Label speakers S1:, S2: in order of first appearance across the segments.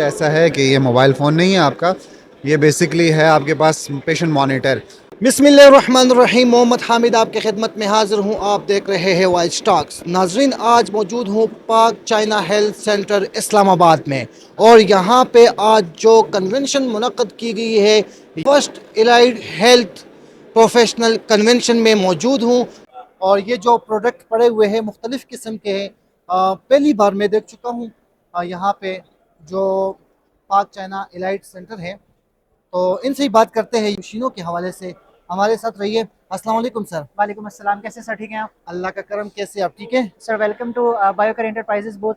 S1: ऐसा है कि ये मोबाइल फ़ोन नहीं है आपका, ये बेसिकली है आपके पास पेशेंट मॉनिटर।
S2: बिस्मिल्लाहिर्रहमानिर्रहीम। मोहम्मद हामिद आपके खिदमत में हाजिर हूँ। आप देख रहे हैं वाइज स्टॉक्स। नाजरीन, आज मौजूद हूँ पाक चाइना हेल्थ सेंटर इस्लामाबाद में, और यहाँ पे आज जो कन्वेंशन मुनक़द की गई है, first allied health professional convention में मौजूद हूँ। और ये जो प्रोडक्ट पड़े हुए हैं मुख्तलिफ़ किस्म के हैं, पहली बार मैं देख चुका हूँ यहाँ पे जो पाक चाइना एलाइड सेंटर है। तो इनसे ही बात करते हैं मशीनों के हवाले से। हमारे साथ रहिए। अस्सलाम वालेकुम सर।
S3: वालेकुम अस्सलाम। कैसे सर? ठीक हैं आप?
S2: अल्लाह का करम, कैसे आप? ठीक है
S3: sir, welcome to Biocare enterprises both.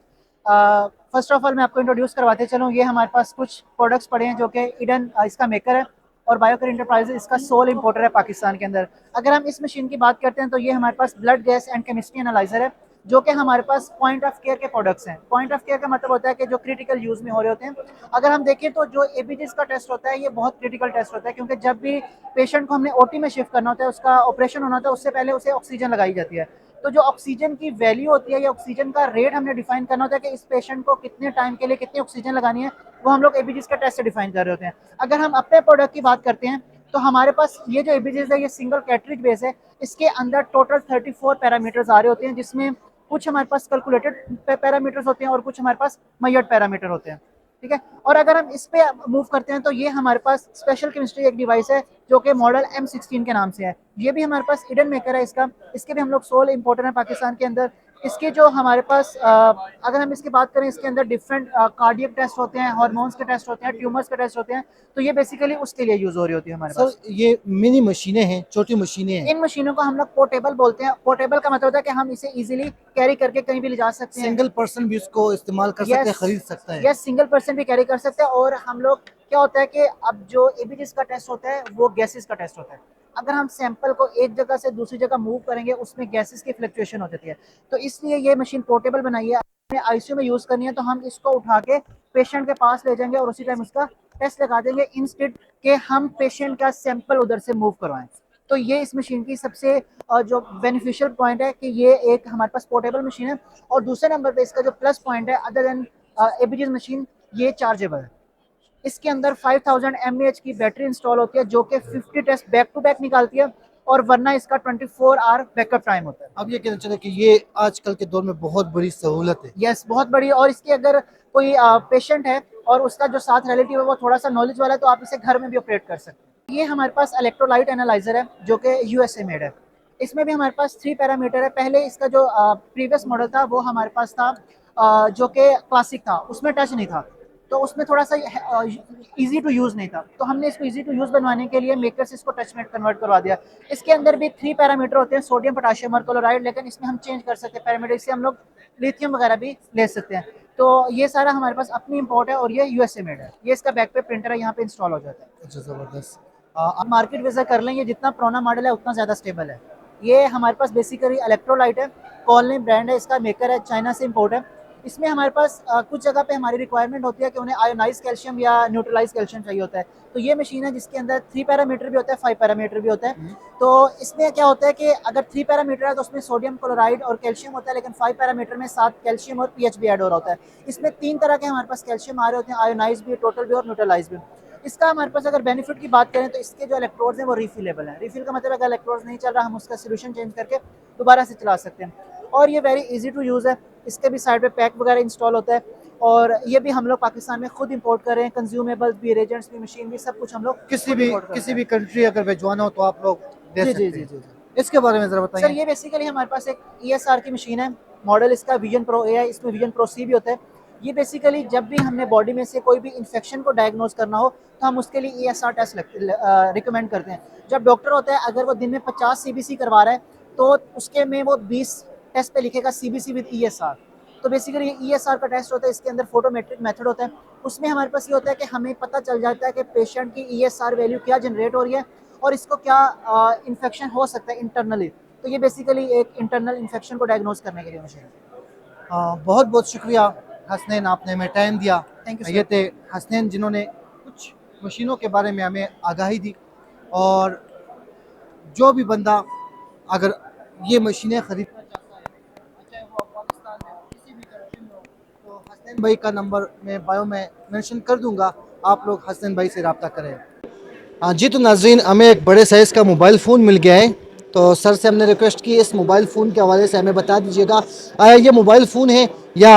S3: First of all मैं आपको इंट्रोड्यूस करवाते चलूँ, ये हमारे पास कुछ प्रोडक्ट्स पड़े हैं जो कि ईडन इसका मेकर है और बायोकर एंटरप्राइजेज इसका सोल इंपोर्टर है पाकिस्तान के अंदर। अगर हम इस मशीन की बात करते हैं तो ये हमारे पास blood gas and chemistry analyser है, जो कि हमारे पास पॉइंट ऑफ केयर के प्रोडक्ट्स हैं। पॉइंट ऑफ केयर का मतलब होता है कि जो क्रिटिकल यूज़ में हो रहे होते हैं। अगर हम देखें तो जो एबीजीज का टेस्ट होता है ये बहुत क्रिटिकल टेस्ट होता है, क्योंकि जब भी पेशेंट को हमने ओटी में शिफ्ट करना होता है, उसका ऑपरेशन होना होता है, उससे पहले उसे ऑक्सीजन लगाई जाती है। तो जो ऑक्सीजन की वैल्यू होती है या ऑक्सीजन का रेट हमने डिफाइन करना होता है कि इस पेशेंट को कितने टाइम के लिए कितनी ऑक्सीजन लगानी है, वो हम लोग एबीजीज का टेस्ट से डिफाइन कर रहे होते हैं। अगर हम अपने प्रोडक्ट की बात करते हैं तो हमारे पास ये जो एबीजीज है ये सिंगल कैटरिज बेस है। इसके अंदर टोटल 34 पैरामीटर्स आ रहे होते हैं, जिसमें कुछ हमारे पास कैलकुलेटेड पैरामीटर्स होते हैं और कुछ हमारे पास मैयर्ड पैरामीटर होते हैं। ठीक है। और अगर हम इस पे मूव करते हैं तो ये हमारे पास स्पेशल केमिस्ट्री एक डिवाइस है जो कि मॉडल M16 के नाम से है। ये भी हमारे पास ईडन मेकर है इसका। इसके भी हम लोग सोल इंपोर्टर हैं पाकिस्तान के अंदर। इसके जो हमारे पास अगर हम इसकी बात करें, इसके अंदर डिफरेंट कार्डियक टेस्ट होते हैं, हार्मोन्स के टेस्ट होते हैं, ट्यूमर्स के टेस्ट होते हैं। तो ये बेसिकली उसके लिए यूज हो रही होती है हमारे
S2: सर।
S3: पास।
S2: ये मिनी मशीनें हैं, छोटी मशीनें हैं।
S3: इन मशीनों को हम लोग पोर्टेबल बोलते हैं। पोर्टेबल का मतलब होता है कि हम इसे इजीली कैरी करके कहीं भी ले जा सकते हैं।
S2: सिंगल पर्सन भी उसको इस्तेमाल कर सकते
S3: यस,
S2: हैं, खरीद सकता है।
S3: यस, सिंगल पर्सन भी कैरी कर सकते हैं। और हम लोग क्या होता है कि अब जो एबीजीज का टेस्ट होता है वो गैसेस का टेस्ट होता है। अगर हम सैंपल को एक जगह से दूसरी जगह मूव करेंगे उसमें गैसेस की फ्लक्चुएशन हो जाती है। तो इसलिए ये मशीन पोर्टेबल बनाई है। हमें आईसीयू में यूज करनी है तो हम इसको उठा के पेशेंट के पास ले जाएंगे और उसी टाइम उसका टेस्ट लगा देंगे, इंस्टेड के हम पेशेंट का सैंपल उधर से मूव करवाएं। तो ये इस मशीन की सबसे जो बेनिफिशियल पॉइंट है कि ये एक हमारे पास पोर्टेबल मशीन है। और दूसरे नंबर पे इसका जो प्लस पॉइंट है, अदर देन एबीजीज मशीन, ये चार्जेबल है। इसके अंदर 5000 mAh की बैटरी इंस्टॉल होती है जो कि 50 टेस्ट बैक टू बैक निकालती है, और वरना इसका 24 आवर बैकअप टाइम होता है।
S2: अब ये कहना चले कि ये आजकल के दौर में बहुत बड़ी सहूलत है।
S3: यस, बहुत बड़ी। और इसकी अगर कोई पेशेंट है और उसका जो साथ रिलेटिव है वो थोड़ा सा नॉलेज वाला है तो आप इसे घर में भी ऑपरेट कर सकते हैं। ये हमारे पास इलेक्ट्रोलाइट एनालाइजर है जो कि यूएसए मेड है। इसमें भी हमारे पास 3 पैरामीटर है। पहले इसका जो प्रीवियस मॉडल था वो हमारे पास था जो कि क्लासिक था, उसमें टच नहीं था। तो उसमें थोड़ा सा इजी टू यूज़ नहीं था, तो हमने इसको इजी टू यूज़ बनवाने के लिए मेकर से इसको टच में कन्वर्ट करवा दिया। इसके अंदर भी 3 पैरामीटर होते हैं, सोडियम, पोटाशियम और क्लोराइड, लेकिन इसमें हम चेंज कर सकते हैं पैरामीटर से। हम लोग लिथियम वगैरह भी ले सकते हैं। तो ये सारा हमारे पास अपनी इंपोर्ट है और ये यूएसए मेड है। ये इसका बैक पे प्रिंटर है, यहाँ पे इंस्टॉल हो जाता है।
S2: अच्छा, जबरदस्त।
S3: आप मार्केट विजिट कर लें, ये जितना पुराना मॉडल है उतना ज़्यादा स्टेबल है। ये हमारे पास बेसिकली इलेक्ट्रोलाइट है, कॉलनी ब्रांड है, इसका मेकर है, चाइना से इंपोर्ट है। इसमें हमारे पास कुछ जगह पे हमारी रिक्वायरमेंट होती है कि उन्हें आयोनाइज कैल्शियम या न्यूट्रलाइज कैल्शियम चाहिए होता है। तो ये मशीन है जिसके अंदर 3 पैरामीटर भी होता है, 5 पैरामीटर भी होता है। तो इसमें क्या होता है कि अगर 3 पैरामीटर है तो उसमें सोडियम, क्लोराइड और कैल्शियम होता है, लेकिन 5 पैरामीटर में 7 कैल्शियम और पीएच भी ऐड हो रहा होता है। इसमें 3 तरह के हमारे पास कैल्शियम आ रहे होते हैं, आयोनाइज भी, टोटल भी और न्यूट्रलाइज भी। इसका हमारे पास अगर बेनिफिट की बात करें तो इसके जो इलेक्ट्रोड्स हैं वो रिफिलेबल हैं। रिफिल का मतलब अगर इलेक्ट्रोड्स नहीं चल रहा हम उसका सोल्यूशन चेंज करके दोबारा से चला सकते हैं। और ये वेरी इजी टू यूज़ है। इसके भी साइड पे पैक वगैरह इंस्टॉल होता है, और ये भी हम लोग पाकिस्तान में खुद इंपोर्ट कर रहे हैं। कंज्यूमेबल्स भी, रेजेंट्स भी, मशीन भी, सब कुछ हम लोग
S2: किसी
S3: खुद
S2: भी
S3: इंपोर्ट करते
S2: किसी
S3: हैं।
S2: भी कंट्री अगर भिजवाना हो तो आप लोग दे
S3: जी जी
S2: सकते
S3: जी
S2: हैं।
S3: जी जी।
S2: इसके बारे में ज़रा
S3: सर,
S2: बताइए।
S3: ये बेसिकली हमारे पास एक ESR की मशीन है। मॉडल इसका विजन प्रो ए है, इसमें विजन प्रो सी भी होता है। ये बेसिकली जब भी हमने बॉडी में से कोई भी इन्फेक्शन को डायग्नोज करना हो तो हम उसके लिए ESR टेस्ट रिकमेंड करते हैं। जब डॉक्टर होता है अगर वो दिन में 50 CBC करवा रहा है तो उसके में वो 20 टेस्ट पे लिखेगा CBC विद ESR। तो बेसिकली ये ESR का टेस्ट होता है, इसके अंदर फोटोमेट्रिक मेथड होता है। उसमें हमारे पास ये होता है कि हमें पता चल जाता है कि पेशेंट की ESR वैल्यू क्या जनरेट हो रही है और इसको क्या इन्फेक्शन हो सकता है इंटरनली। तो ये बेसिकली एक इंटरनल इन्फेक्शन को डायग्नोज करने के लिए मशीन है।
S2: बहुत बहुत शुक्रिया हसनैन, आपने हमें टाइम दिया।
S3: थैंक यू
S2: ये
S3: सर।
S2: थे हसनैन जिन्होंने कुछ मशीनों के बारे में हमें आगाही दी। और जो भी बंदा अगर ये मशीनें खरीदना चाहता है, चाहे वो अफगानिस्तान में हो, किसी भी कंट्री में हो, तो हसनैन हसनैन भाई का नंबर मैं बायो में मेंशन कर दूंगा, आप लोग हसनैन भाई से रब्ता करें। हाँ जी, तो नाजरीन हमें एक बड़े साइज़ का मोबाइल फ़ोन मिल गया है, तो सर से हमने रिक्वेस्ट की इस मोबाइल फ़ोन के हवाले से हमें बता दीजिएगा आया ये मोबाइल फ़ोन है या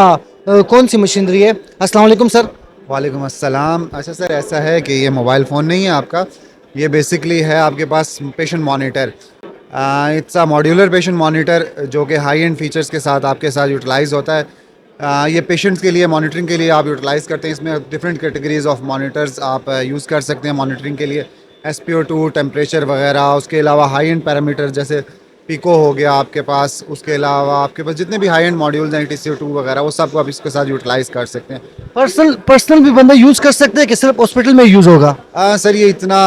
S2: कौन सी मशीनरी है। अस्सलाम वालेकुम सर।
S1: वालेकुम अस्सलाम। अच्छा सर, ऐसा है कि ये मोबाइल फ़ोन नहीं है आपका, ये बेसिकली है आपके पास patient monitor. It's a modular patient monitor जो कि हाई एंड फीचर्स के साथ आपके साथ यूटिलाइज़ होता है। ये पेशेंट्स के लिए मॉनिटरिंग के लिए आप यूटिलाइज़ करते हैं। इसमें डिफरेंट कैटेगरीज ऑफ मॉनिटर्स आप यूज़ कर सकते हैं मॉनिटरिंग के लिए, SpO2 टेम्परेचर वगैरह। उसके अलावा हाई एंड पैरामीटर जैसे पिको हो गया आपके पास। उसके अलावा आपके पास जितने भी हाई एंड मॉड्यूल्स हैं TCO2 वगैरह, वो सब को आप इसके साथ यूटिलाइज़ कर सकते हैं।
S2: पर्सनल पर्सनल भी बंदा यूज़ कर सकते हैं कि सिर्फ हॉस्पिटल में यूज़ होगा?
S1: सर ये इतना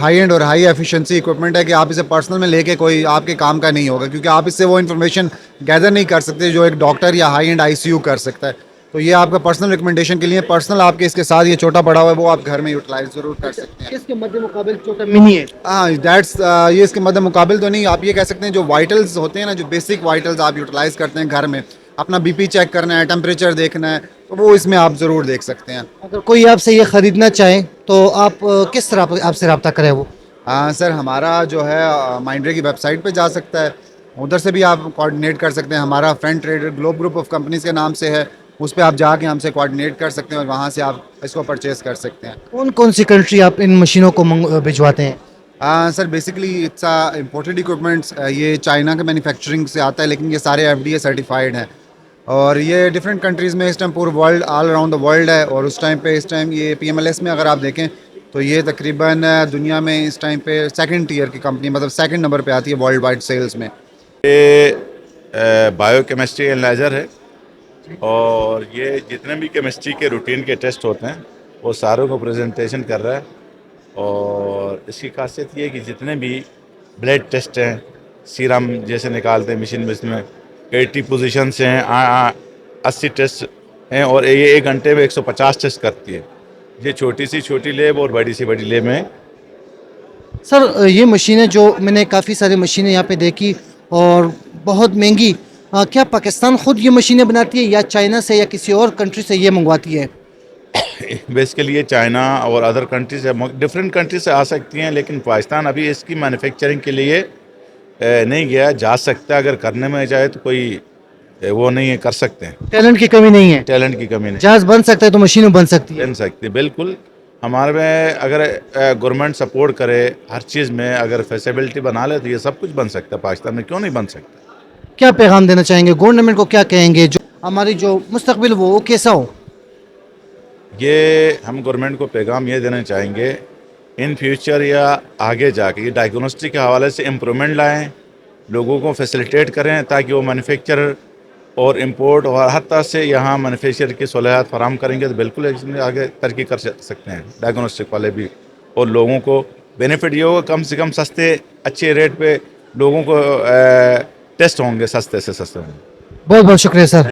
S1: हाई एंड और हाई एफिशिएंसी इक्विपमेंट है कि आप इसे पर्सनल में लेके कोई आपके काम का नहीं होगा, क्योंकि आप इससे वो इन्फॉर्मेशन गैदर नहीं कर सकते जो एक डॉक्टर या हाई एंड ICU कर सकता है। तो ये आपका पर्सनल रिकमेंडेशन के लिए, पर्सनल आपके इसके साथ ये छोटा पड़ा हुआ है, वो आप घर में यूटिलाइज ज़रूर कर सकते हैं।
S2: इसके मध्य मुकाबले छोटा मिनी है।
S1: हाँ दैट्स ये इसके मद्दे मुकाबिल तो नहीं, आप ये कह सकते हैं जो वाइटल्स होते हैं ना, जो बेसिक वाइटल्स आप यूटिलाइज करते हैं घर में, अपना BP चेक करना है, टेम्परेचर देखना है, तो वो इसमें आप ज़रूर देख सकते हैं।
S2: अगर कोई आपसे ये ख़रीदना चाहे तो आप किस तरह आपसे रब्ता करें वो?
S1: सर हमारा जो है माइंडरे की वेबसाइट पे जा सकता है, उधर से भी आप कोऑर्डिनेट कर सकते हैं। हमारा friend trader globe group of companies के नाम से है, उस पर आप जाके हमसे कोऑर्डिनेट कर सकते हैं और वहाँ से आप इसको परचेज़ कर सकते हैं।
S2: कौन कौन सी कंट्री आप इन मशीनों को भिजवाते हैं?
S1: Sir basically it's imported equipments, ये चाइना के मैन्युफैक्चरिंग से आता है, लेकिन ये सारे FDA सर्टिफाइड हैं और ये डिफरेंट कंट्रीज़ में इस टाइम पूरे world all around the world है। और उस टाइम पे इस टाइम ये PMLS में अगर आप देखें तो ये तकरीबन दुनिया में इस टाइम पे सेकंड टीयर की कंपनी, मतलब सेकंड नंबर पे आती है वर्ल्ड वाइड सेल्स में।
S4: ये बायोकेमिस्ट्री एनालाइज़र है और ये जितने भी केमिस्ट्री के रूटीन के टेस्ट होते हैं वो सारों को प्रेजेंटेशन कर रहा है। और इसकी खासियत ये है कि जितने भी ब्लड टेस्ट हैं, सीरम जैसे निकालते हैं मशीन में, इसमें 80 पोजीशन से हैं, 80 टेस्ट हैं और ये 1 घंटे में 150 टेस्ट करती है। ये छोटी सी छोटी लेब और बड़ी सी बड़ी लेब में।
S2: सर ये मशीनें जो मैंने काफ़ी सारी मशीनें यहाँ पे देखी और बहुत महंगी, क्या पाकिस्तान खुद ये मशीनें बनाती है या चाइना से या किसी और कंट्री से ये मंगवाती है?
S4: बेसिकली ये चाइना और अदर कंट्री से, डिफरेंट कंट्री से आ सकती हैं, लेकिन पाकिस्तान अभी इसकी मैन्युफैक्चरिंग के लिए नहीं गया। जा सकता है, अगर करने में जाए तो कोई वो नहीं है, कर सकते हैं।
S2: टैलेंट की कमी नहीं है?
S4: टैलेंट की कमी नहीं,
S2: जहाज बन सकता है तो मशीनें बन सकती है।
S4: बन सकती है बिल्कुल। हमारे में अगर गवर्नमेंट सपोर्ट करे हर चीज़ में, अगर फैसिलिटी बना ले तो ये सब कुछ बन सकता है। पाकिस्तान में क्यों नहीं बन सकता?
S2: क्या पैगाम देना चाहेंगे गवर्नमेंट को, क्या कहेंगे जो हमारी जो मुस्तकबिल वो कैसा हो?
S4: ये हम गवर्नमेंट को पैगाम ये देना चाहेंगे, इन फ्यूचर या आगे जाके ये डायग्नोस्टिक के हवाले से इम्प्रूवमेंट लाएँ, लोगों को फैसिलिटेट करें ताकि वो मैन्युफैक्चर और इंपोर्ट और हर तरह से यहाँ मैन्युफैक्चर की सहूलियत फराम करेंगे तो बिल्कुल इसमें आगे तरक्की कर सकते हैं डायग्नोस्टिक वाले भी। और लोगों को बेनिफिट ये होगा, कम से कम सस्ते अच्छे रेट पे लोगों को टेस्ट होंगे, सस्ते से सस्ते होंगे।
S2: बहुत बहुत शुक्रिया सर।